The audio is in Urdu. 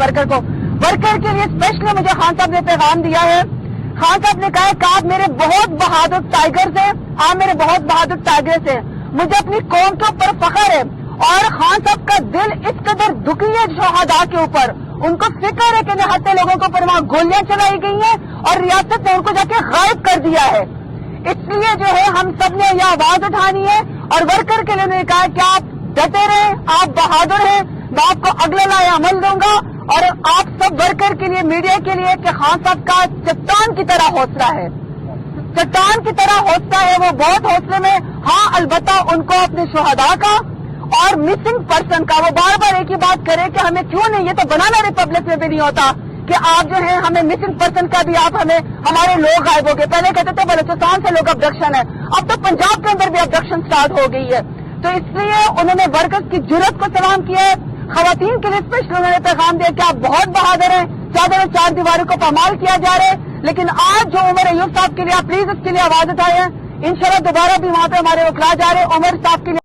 ورکر کو. ورکر کے لیے اسپیشلی مجھے خان صاحب نے پیغام دیا ہے. خان صاحب نے کہا کہ آپ میرے بہت بہادر ٹائگرز ہیں, آپ میرے بہت بہادر ٹائگرز ہیں, مجھے اپنی قوم کے اوپر فخر ہے. اور خان صاحب کا دل اس قدر دکھی ہے شہداء کے اوپر, ان کو فکر ہے کہ نہتے لوگوں کے اوپر وہاں گولیاں چلائی گئی ہیں اور ریاست نے ان کو جا کے غائب کر دیا ہے. اس لیے جو ہے ہم سب نے یہ آواز اٹھانی ہے اور ورکر کے لیے نے کہا کہ آپ ڈٹے رہیں, آپ بہادر ہیں, میں آپ کو اگلے لائے عمل دوں گا. اور آپ سب ورکر کے لیے, میڈیا کے لیے کہ خان صاحب کا چٹان کی طرح حوصلہ ہے, چٹان کی طرح حوصلہ ہے, وہ بہت حوصلے میں. ہاں البتہ ان کو اپنے شہداء کا اور مسنگ پرسن کا, وہ بار بار ایک ہی بات کرے کہ ہمیں کیوں نہیں, یہ تو بنانا ریپبلک میں بھی نہیں ہوتا کہ آپ جو ہے ہمیں مسنگ پرسن کا بھی آپ ہمیں, ہمارے لوگ غائب ہو گئے. پہلے کہتے تھے بلوچستان سے لوگ ابڈکشن ہے, اب تو پنجاب کے اندر بھی ابڈکشن سٹارٹ ہو گئی ہے. تو اس لیے انہوں نے ورکرز کی جرأت کو سلام کیا ہے. خواتین کے لیے اسپیشل انہوں نے پیغام دیا کہ آپ بہت بہادر ہیں, چادر چار دیواروں کو پامال کیا جا رہا ہے, لیکن آج جو عمر ایوب صاحب کے لیے آپ پلیز اس کے لیے آواز اٹھائیں. انشاءاللہ دوبارہ بھی وہاں پہ ہمارے وکلا جا رہے ہیں. عمر صاحب کے لیے